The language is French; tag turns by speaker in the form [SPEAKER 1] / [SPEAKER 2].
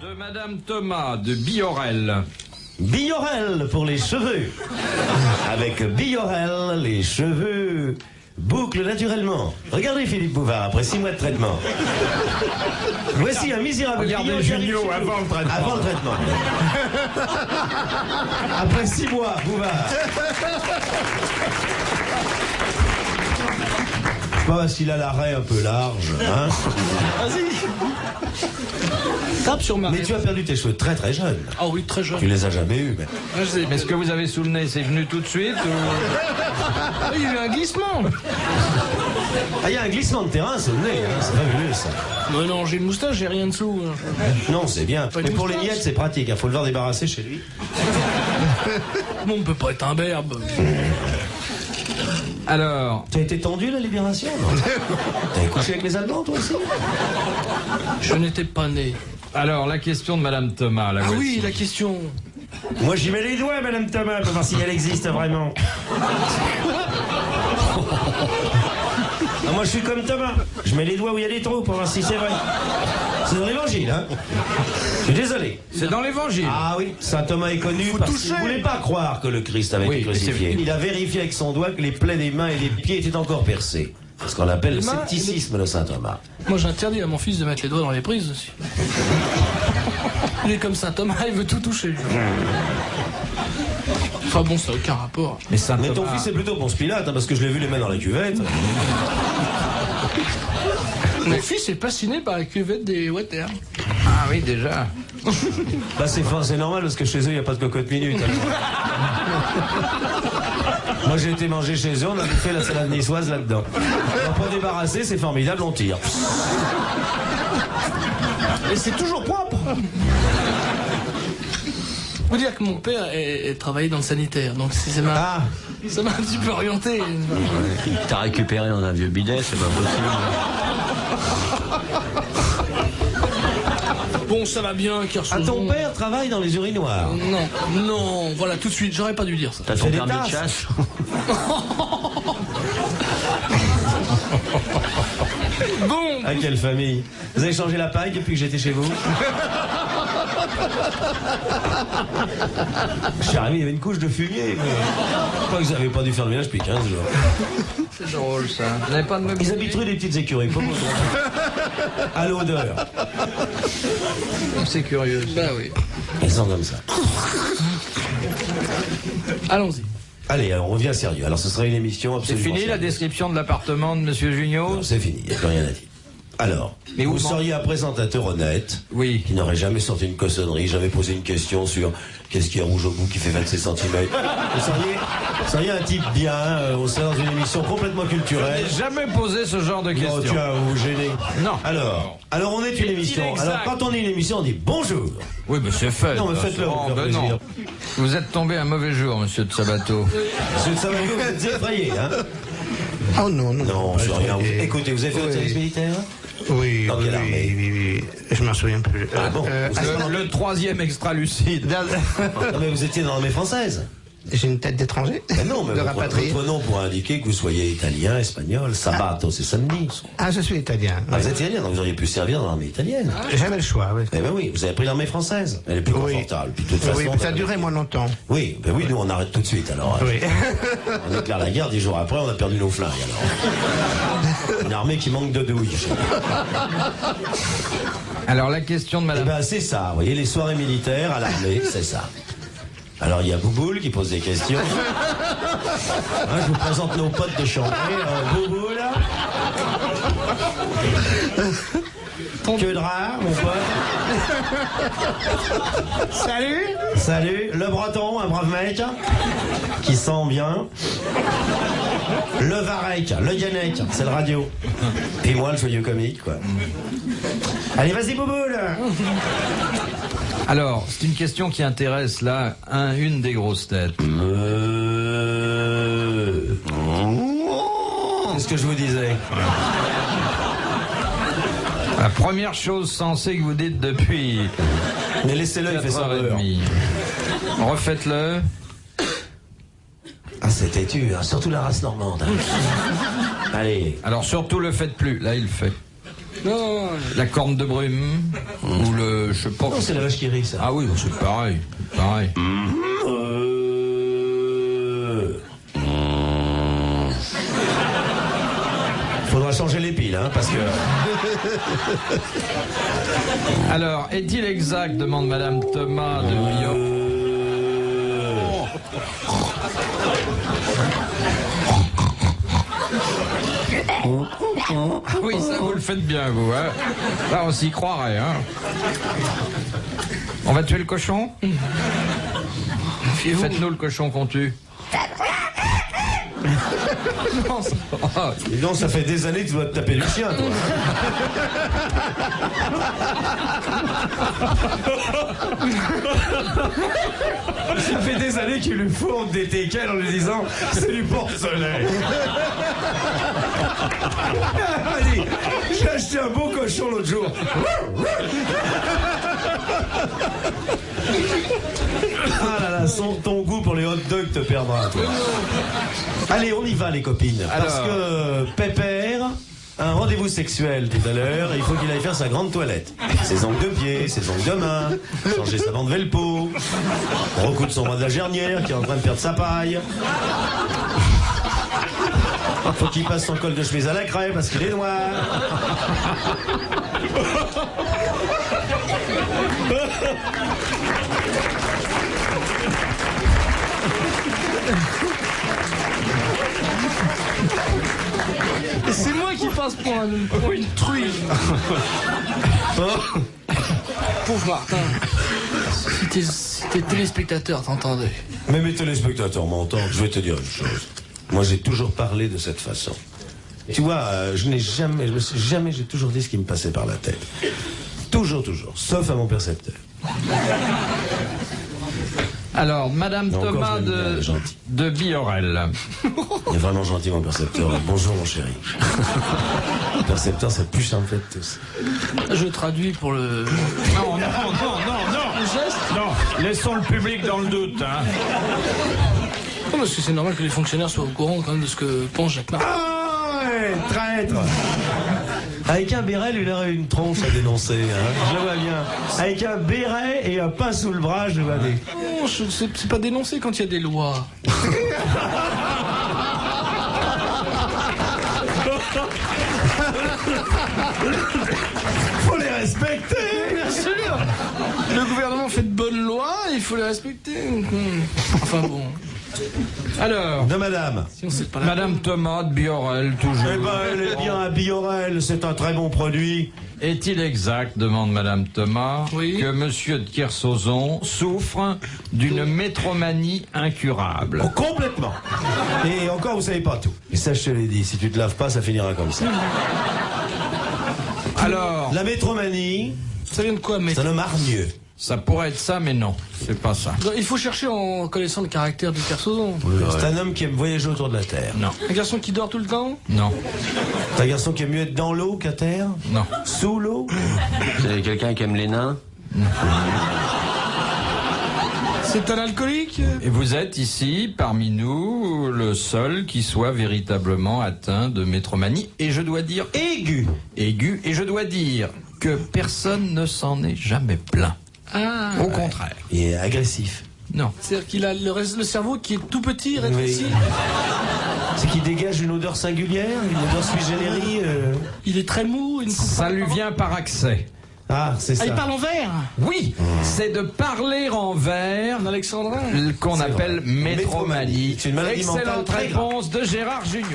[SPEAKER 1] De Madame Thomas de Biorel.
[SPEAKER 2] Biorel pour les cheveux. Avec Biorel, les cheveux bouclent naturellement. Regardez Philippe Bouvard, après 6 mois de traitement. Voici un misérable
[SPEAKER 1] Regardez Junio avant le traitement.
[SPEAKER 2] Avant le traitement. Après 6 mois, Bouvard. Pas s'il a l'arrêt un peu large, hein.
[SPEAKER 3] Vas-y. Tape sur ma.
[SPEAKER 2] Mais tu as perdu tes cheveux très très jeune.
[SPEAKER 3] Ah oui, très jeune.
[SPEAKER 2] Tu les as jamais eus, mais...
[SPEAKER 1] Mais ce que vous avez sous le nez, c'est venu tout de suite
[SPEAKER 3] Ah, il y a eu un glissement.
[SPEAKER 2] Ah, il y a un glissement de terrain sous le nez, hein, c'est fabuleux ça.
[SPEAKER 3] Mais non, j'ai une moustache, j'ai rien dessous.
[SPEAKER 2] Non, c'est bien.
[SPEAKER 3] Pas une
[SPEAKER 2] Mais pour les
[SPEAKER 3] moustache.
[SPEAKER 2] miettes, c'est pratique, il faut le voir débarrasser chez lui.
[SPEAKER 3] Bon, on peut pas être un berbe.
[SPEAKER 1] Alors,
[SPEAKER 2] T'as été tendu la libération, non? T'as couché avec les Allemands, toi aussi?
[SPEAKER 3] Je n'étais pas né.
[SPEAKER 1] alors la question de Madame Thomas. La
[SPEAKER 3] Ah
[SPEAKER 1] voici.
[SPEAKER 3] oui, la question.
[SPEAKER 2] Moi, j'y mets les doigts, Madame Thomas, pour voir si elle existe vraiment. Ah, moi, je suis comme Thomas. Je mets les doigts où il y a des trous pour voir si c'est vrai. C'est dans l'évangile, hein? Je suis désolé.
[SPEAKER 1] C'est dans l'Évangile.
[SPEAKER 2] Ah oui, saint Thomas est connu parce qu'il ne voulait pas croire que le Christ avait
[SPEAKER 1] Oui,
[SPEAKER 2] été
[SPEAKER 1] mais c'est-
[SPEAKER 2] crucifié. Il a vérifié avec son doigt que les plaies des mains et des pieds étaient encore percés. C'est ce qu'on appelle le
[SPEAKER 3] Les mains et
[SPEAKER 2] scepticisme de saint Thomas.
[SPEAKER 3] Moi, j'interdis à mon fils de mettre les doigts dans les prises aussi. Il est comme ça, Thomas, il veut tout toucher. Enfin bon, ça n'a aucun rapport.
[SPEAKER 1] Mais Saint
[SPEAKER 2] Mais ton
[SPEAKER 1] Thomas-
[SPEAKER 2] fils est plutôt Ponce Pilate, hein, parce que je l'ai vu les mains dans la cuvette.
[SPEAKER 3] Mon fils est fasciné par la cuvette des Water.
[SPEAKER 1] Ah oui, déjà.
[SPEAKER 2] Bah c'est normal parce que chez eux il n'y a pas de cocotte minute. Moi j'ai été manger chez eux, on a fait la salade niçoise là-dedans. On peut débarrasser, c'est formidable, on tire.
[SPEAKER 3] Et c'est toujours propre. Faut dire que mon père est travaillé dans le sanitaire, donc ça m'a
[SPEAKER 2] Ah,
[SPEAKER 3] un petit peu orienté.
[SPEAKER 4] T'as récupéré dans un vieux bidet, c'est pas possible.
[SPEAKER 3] Bon, ça va bien,
[SPEAKER 2] ah,
[SPEAKER 3] Kersozon.
[SPEAKER 2] ton père travaille dans les urinoirs.
[SPEAKER 3] Non, non, voilà, tout de suite, j'aurais pas dû dire ça.
[SPEAKER 4] T'as ton
[SPEAKER 2] Fais des
[SPEAKER 4] permis de
[SPEAKER 2] tasses.
[SPEAKER 4] chasse.
[SPEAKER 3] Bon,
[SPEAKER 2] Ah, quelle famille. Vous avez changé la paille depuis que j'étais chez vous? Je suis arrivé, il y avait une couche de fumier. Je crois que vous n'avez pas dû faire le ménage depuis 15 jours.
[SPEAKER 1] C'est drôle ça. Vous n'avez pas de
[SPEAKER 2] Ils
[SPEAKER 1] mobilier?
[SPEAKER 2] habitent rue des petites écuries, pas beaucoup. À l'odeur.
[SPEAKER 1] C'est curieux.
[SPEAKER 3] bah oui.
[SPEAKER 2] Ils sont comme ça.
[SPEAKER 3] Allons-y.
[SPEAKER 2] Allez, alors on revient sérieux. Alors ce sera une émission
[SPEAKER 1] C'est
[SPEAKER 2] absolument
[SPEAKER 1] fini la
[SPEAKER 2] sérieuse.
[SPEAKER 1] description de l'appartement de Monsieur Junio?
[SPEAKER 2] Non, c'est fini, il n'y a plus rien à dire. Alors,
[SPEAKER 1] Mais
[SPEAKER 2] vous
[SPEAKER 1] où
[SPEAKER 2] seriez un présentateur honnête,
[SPEAKER 1] Oui.
[SPEAKER 2] qui n'aurait jamais sorti une cochonnerie, jamais posé une question sur qu'est-ce qui est rouge au bout qui fait 26 cm. Vous seriez un type bien, on serait dans une émission complètement culturelle.
[SPEAKER 1] J'ai jamais posé ce genre de
[SPEAKER 2] Oh,
[SPEAKER 1] questions.
[SPEAKER 2] tu vas vous gêner.
[SPEAKER 1] Non.
[SPEAKER 2] Alors on est une émission.
[SPEAKER 1] exact.
[SPEAKER 2] Alors quand on est une émission, on dit bonjour.
[SPEAKER 1] Oui, mais c'est fait.
[SPEAKER 2] Non, mais faites-le,
[SPEAKER 1] Oh,
[SPEAKER 2] pour
[SPEAKER 1] ben
[SPEAKER 2] plaisir.
[SPEAKER 1] non. Vous êtes tombé un mauvais jour, Monsieur de Sabato.
[SPEAKER 2] Monsieur de Sabato, vous êtes effrayé, hein?
[SPEAKER 5] Oh non, non.
[SPEAKER 2] Non, c'est rien.
[SPEAKER 5] Écoutez,
[SPEAKER 2] Écoutez, vous avez fait votre service militaire?
[SPEAKER 5] Oui,
[SPEAKER 2] Dans
[SPEAKER 5] oui,
[SPEAKER 2] quelle armée?
[SPEAKER 5] oui. Je m'en souviens plus.
[SPEAKER 2] Ah bon?
[SPEAKER 1] Le troisième extra lucide.
[SPEAKER 2] Non, mais vous étiez dans l'armée française.
[SPEAKER 5] J'ai une tête d'étranger.
[SPEAKER 2] Mais non, mais
[SPEAKER 5] de
[SPEAKER 2] votre,
[SPEAKER 5] rapatrié.
[SPEAKER 2] votre nom pour indiquer que vous soyez italien, espagnol, sabato, c'est samedi.
[SPEAKER 5] Ah, je suis italien.
[SPEAKER 2] Ah,
[SPEAKER 5] oui.
[SPEAKER 2] vous êtes italien, donc vous auriez pu servir dans l'armée italienne.
[SPEAKER 5] J'avais le choix, oui.
[SPEAKER 2] Eh ben oui, vous avez pris l'armée française. Elle est plus
[SPEAKER 5] Oui.
[SPEAKER 2] confortable. Puis de toute façon,
[SPEAKER 5] Oui, ça a duré moins longtemps.
[SPEAKER 2] Oui, ben oui, nous on arrête tout de suite alors.
[SPEAKER 5] Oui.
[SPEAKER 2] On éclaire la guerre, 10 jours après, on a perdu nos flingues alors. Une armée qui manque de douilles.
[SPEAKER 1] Alors la question de
[SPEAKER 2] Eh
[SPEAKER 1] Madame.
[SPEAKER 2] ben c'est ça, vous voyez, les soirées militaires à l'armée, c'est ça. Alors il y a Bouboule qui pose des questions. Hein, je vous présente nos potes de Chambray. Bouboule. Que de rare, mon pote.
[SPEAKER 3] Salut.
[SPEAKER 2] Salut. Le Breton, un brave mec. Qui sent bien. Le Varek, le Yannick, c'est le radio. Et moi, le joyeux comique, quoi. Allez, vas-y, Bouboule.
[SPEAKER 1] Alors, c'est une question qui intéresse là une des grosses têtes.
[SPEAKER 2] C'est ce que je vous disais.
[SPEAKER 1] La première chose sensée que vous dites depuis
[SPEAKER 2] Mais laissez-le, il fait son beurre.
[SPEAKER 1] 4h30. Refaites-le.
[SPEAKER 2] Ah, c'est têtu, hein, surtout la race normande. Allez.
[SPEAKER 1] Alors surtout le faites plus. Là, il le fait.
[SPEAKER 3] Non.
[SPEAKER 1] La corne de brume. Ou le... Je sais pas.
[SPEAKER 2] Non, c'est la vache qui rit, ça.
[SPEAKER 1] Ah oui, c'est pareil. Pareil.
[SPEAKER 2] Faudra changer les piles, hein, parce que...
[SPEAKER 1] Alors, est-il exact, demande Madame Thomas de Bio. Ah oui, ça vous le faites bien, vous. Hein. Là, on s'y croirait. Hein. On va tuer le cochon. Faites-nous le cochon qu'on tue.
[SPEAKER 2] Dis donc, ça fait des années que tu dois te taper du chien, toi. Ça fait des années qu'il lui fourne des teckels en lui disant c'est du porcelet. Vas-y, j'ai acheté un beau cochon l'autre jour. Ah là là, ton goût pour les hot dogs te perdra, toi. Allez, on y va, les copines. Parce que Pépère a un rendez-vous sexuel tout à l'heure. Il faut qu'il aille faire sa grande toilette. Ses ongles de pied, ses ongles de main, changer sa bande velpo, recoudre son bras de la gernière qui est en train de perdre sa paille. Faut qu'il passe son col de chemise à la craie parce qu'il est noir.
[SPEAKER 3] C'est moi qui passe pour une truie. Pauvre Martin. Si tes téléspectateurs t'entendaient.
[SPEAKER 2] Mais mes téléspectateurs m'entendent, je vais te dire une chose. Moi, j'ai toujours parlé de cette façon. Tu vois, j'ai toujours dit ce qui me passait par la tête. Toujours, sauf à mon percepteur.
[SPEAKER 1] Alors, Madame
[SPEAKER 2] Mais encore,
[SPEAKER 1] Thomas
[SPEAKER 2] je l'aime bien, gentil.
[SPEAKER 1] de Biorel.
[SPEAKER 2] Il est vraiment gentil, mon percepteur. Bonjour, mon chéri. Le percepteur, c'est le plus simple fait de tous.
[SPEAKER 3] Je traduis pour le...
[SPEAKER 1] Non.
[SPEAKER 3] Le geste.
[SPEAKER 1] Non, laissons le public dans le doute. Hein.
[SPEAKER 3] Non, parce que c'est normal que les fonctionnaires soient au courant quand même de ce que pense Jacques Martin.
[SPEAKER 2] Ah ouais, traître. Avec un béret, il aurait une tronche à dénoncer, hein. Je le vois bien. Avec un béret et un pain sous le bras, je le vois bien.
[SPEAKER 3] Non, c'est pas dénoncé quand il y a des lois.
[SPEAKER 2] Faut les respecter.
[SPEAKER 3] Bien sûr. Le gouvernement fait de bonnes lois, il faut les respecter. Enfin bon.
[SPEAKER 1] Alors,
[SPEAKER 2] De madame.
[SPEAKER 3] Si on sait pas la...
[SPEAKER 1] Madame Thomas de Biorel, toujours.
[SPEAKER 2] Eh ben, elle est bien à Biorel, c'est un très bon produit.
[SPEAKER 1] Est-il exact, demande Madame Thomas,
[SPEAKER 3] Oui.
[SPEAKER 1] que Monsieur de Kersauzon souffre d'une métromanie incurable?
[SPEAKER 2] Oh, complètement. Et encore, vous savez pas tout. Et ça, je te l'ai dit, si tu te laves pas, ça finira comme ça.
[SPEAKER 1] Alors,
[SPEAKER 2] La métromanie,
[SPEAKER 3] Ça vient de quoi, mais...
[SPEAKER 2] c'est un homme hargneux.
[SPEAKER 1] ça pourrait être ça, mais non, c'est pas ça.
[SPEAKER 3] Il faut chercher en connaissant le caractère du Kersauzon.
[SPEAKER 2] C'est un homme qui aime voyager autour de la Terre.
[SPEAKER 1] Non,
[SPEAKER 3] Un garçon qui dort tout le temps.
[SPEAKER 1] non,
[SPEAKER 2] C'est un garçon qui aime mieux être dans l'eau qu'à terre.
[SPEAKER 1] non.
[SPEAKER 2] Sous l'eau.
[SPEAKER 4] C'est quelqu'un qui aime les nains?
[SPEAKER 3] C'est un alcoolique.
[SPEAKER 1] Et vous êtes ici, parmi nous, le seul qui soit véritablement atteint de métromanie. Et je dois dire
[SPEAKER 2] Aigu.
[SPEAKER 1] et je dois dire que personne ne s'en est jamais plaint.
[SPEAKER 3] Ah.
[SPEAKER 1] Au contraire.
[SPEAKER 2] Il est agressif.
[SPEAKER 1] Non.
[SPEAKER 3] C'est-à-dire qu'il a le cerveau qui est tout petit, rétréci.
[SPEAKER 2] Oui. C'est qu'il dégage une odeur singulière, une odeur sui generis.
[SPEAKER 3] Il est très mou. Il ne comprend
[SPEAKER 1] Ça
[SPEAKER 3] pas.
[SPEAKER 1] lui vient par accès.
[SPEAKER 2] Ah, c'est ça.
[SPEAKER 3] Ah, il parle en vers.
[SPEAKER 1] Oui, c'est de parler en vers
[SPEAKER 3] En alexandrin.
[SPEAKER 1] qu'on
[SPEAKER 2] C'est
[SPEAKER 1] appelle
[SPEAKER 2] vrai.
[SPEAKER 1] métromanie.
[SPEAKER 2] C'est une maladie mentale
[SPEAKER 1] Excellente
[SPEAKER 2] très grave.
[SPEAKER 1] réponse de Gérard Jugnot.